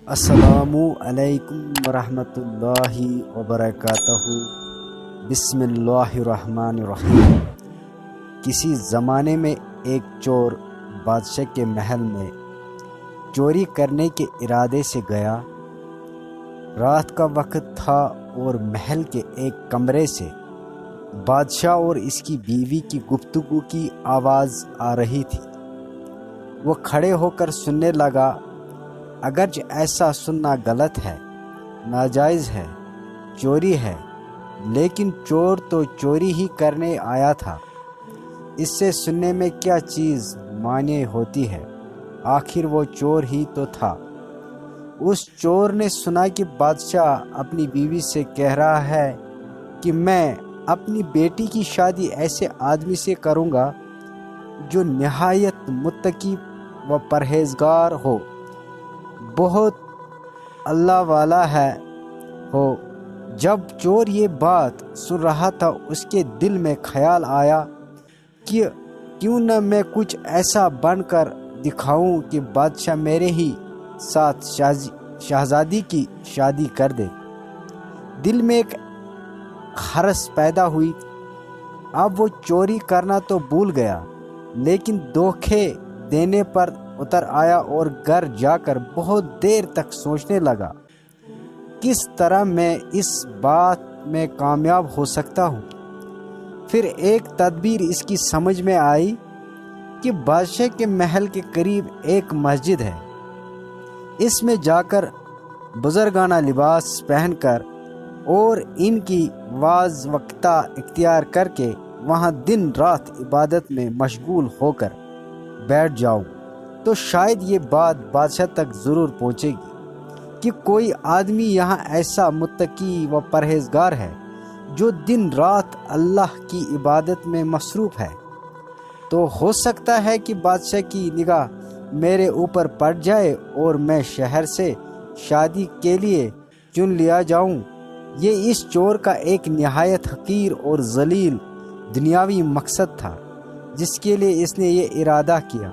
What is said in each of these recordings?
السلام علیکم ورحمۃ اللہ وبرکاتہ۔ بسم اللہ الرحمن الرحیم۔ کسی زمانے میں ایک چور بادشاہ کے محل میں چوری کرنے کے ارادے سے گیا۔ رات کا وقت تھا اور محل کے ایک کمرے سے بادشاہ اور اس کی بیوی کی گفتگو کی آواز آ رہی تھی۔ وہ کھڑے ہو کر سننے لگا۔ اگرچہ ایسا سننا غلط ہے، ناجائز ہے، چوری ہے، لیکن چور تو چوری ہی کرنے آیا تھا۔ اس سے سننے میں کیا چیز معنی ہوتی ہے، آخر وہ چور ہی تو تھا۔ اس چور نے سنا کہ بادشاہ اپنی بیوی سے کہہ رہا ہے کہ میں اپنی بیٹی کی شادی ایسے آدمی سے کروں گا جو نہایت متقی و پرہیزگار ہو، بہت اللہ والا ہو۔ جب چور یہ بات سن رہا تھا اس کے دل میں خیال آیا کہ کیوں نہ میں کچھ ایسا بن کر دکھاؤں کہ بادشاہ میرے ہی ساتھ شہزادی کی شادی کر دے۔ دل میں ایک خرس پیدا ہوئی۔ اب وہ چوری کرنا تو بھول گیا، لیکن دھوکے دینے پر اتر آیا اور گھر جا کر بہت دیر تک سوچنے لگا، کس طرح میں اس بات میں کامیاب ہو سکتا ہوں۔ پھر ایک تدبیر اس کی سمجھ میں آئی کہ بادشاہ کے محل کے قریب ایک مسجد ہے، اس میں جا کر بزرگانہ لباس پہن کر اور ان کی واعظ وقتہ اختیار کر کے وہاں دن رات عبادت میں مشغول ہو کر بیٹھ جاؤں تو شاید یہ بات بادشاہ تک ضرور پہنچے گی کہ کوئی آدمی یہاں ایسا متقی و پرہیزگار ہے جو دن رات اللہ کی عبادت میں مصروف ہے۔ تو ہو سکتا ہے کہ بادشاہ کی نگاہ میرے اوپر پڑ جائے اور میں شہر سے شادی کے لیے چن لیا جاؤں۔ یہ اس چور کا ایک نہایت حقیر اور ذلیل دنیاوی مقصد تھا جس کے لیے اس نے یہ ارادہ کیا۔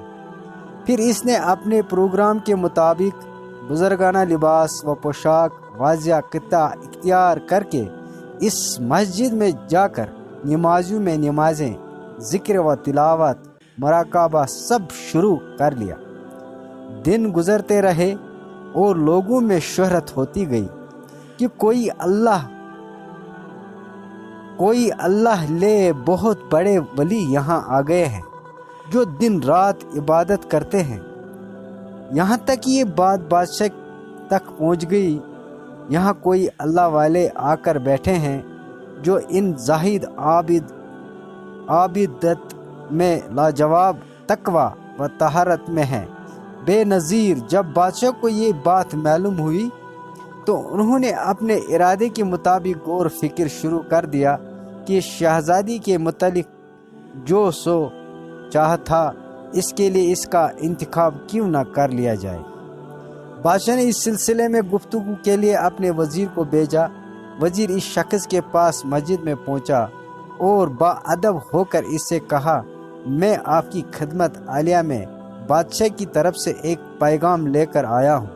پھر اس نے اپنے پروگرام کے مطابق بزرگانہ لباس و پوشاک واضح خطہ اختیار کر کے اس مسجد میں جا کر نمازیوں میں نمازیں، ذکر و تلاوت، مراقبہ سب شروع کر لیا۔ دن گزرتے رہے اور لوگوں میں شہرت ہوتی گئی کہ کوئی اللہ لے بہت بڑے ولی یہاں آ گئے ہیں جو دن رات عبادت کرتے ہیں۔ یہاں تک یہ بات بادشاہ تک پہنچ گئی، یہاں کوئی اللہ والے آ کر بیٹھے ہیں جو ان زاہد عابدت میں لاجواب تقوی و طہارت میں ہیں، بے نظیر۔ جب بادشاہ کو یہ بات معلوم ہوئی تو انہوں نے اپنے ارادے کے مطابق غور فکر شروع کر دیا کہ شہزادی کے متعلق جو سو چاہا تھا اس کے لیے اس کا انتخاب کیوں نہ کر لیا جائے۔ بادشاہ نے اس سلسلے میں گفتگو کے لیے اپنے وزیر کو بھیجا۔ وزیر اس شخص کے پاس مسجد میں پہنچا اور باادب ہو کر اس سے کہا، میں آپ کی خدمت عالیہ میں بادشاہ کی طرف سے ایک پیغام لے کر آیا ہوں۔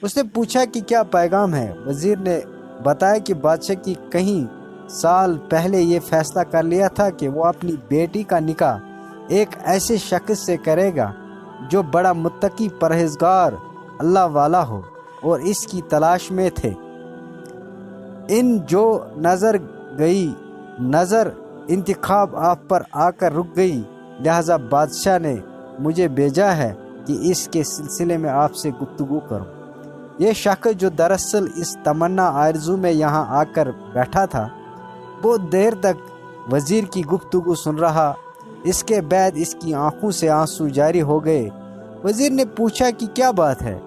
اس نے پوچھا کہ کیا پیغام ہے؟ وزیر نے بتایا کہ بادشاہ کی کئی سال پہلے یہ فیصلہ کر لیا تھا کہ وہ اپنی بیٹی کا نکاح ایک ایسے شخص سے کرے گا جو بڑا متقی پرہیزگار اللہ والا ہو، اور اس کی تلاش میں تھے۔ ان جو نظر انتخاب آپ پر آ کر رک گئی، لہذا بادشاہ نے مجھے بھیجا ہے کہ اس کے سلسلے میں آپ سے گفتگو کروں۔ یہ شخص جو دراصل اس تمنا آرزو میں یہاں آ کر بیٹھا تھا، بہت دیر تک وزیر کی گفتگو سن رہا۔ اس کے بعد اس کی آنکھوں سے آنسو جاری ہو گئے۔ وزیر نے پوچھا کہ کیا بات ہے؟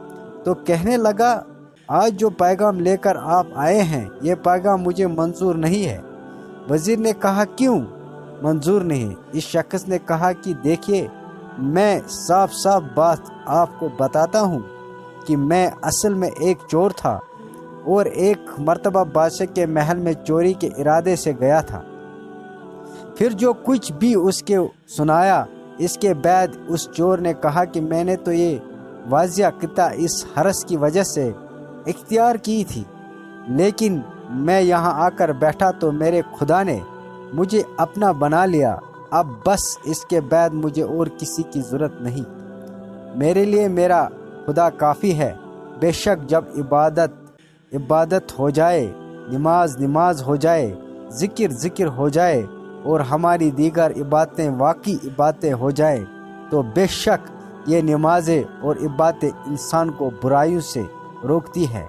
تو کہنے لگا، آج جو پیغام لے کر آپ آئے ہیں یہ پیغام مجھے منظور نہیں ہے۔ وزیر نے کہا، کیوں منظور نہیں؟ اس شخص نے کہا کہ دیکھیے، میں صاف بات آپ کو بتاتا ہوں کہ میں اصل میں ایک چور تھا اور ایک مرتبہ بادشاہ کے محل میں چوری کے ارادے سے گیا تھا۔ پھر جو کچھ بھی اس کے سنایا، اس کے بعد اس چور نے کہا کہ میں نے تو یہ واضح قطع اس حرص کی وجہ سے اختیار کی تھی، لیکن میں یہاں آ کر بیٹھا تو میرے خدا نے مجھے اپنا بنا لیا۔ اب بس اس کے بعد مجھے اور کسی کی ضرورت نہیں۔ میرے لیے میرا خدا کافی ہے۔ بے شک جب عبادت ہو جائے، نماز ہو جائے، ذکر ہو جائے اور ہماری دیگر عبادتیں واقعی عبادتیں ہو جائے تو بے شک یہ نمازیں اور عبادتیں انسان کو برائیوں سے روکتی ہے۔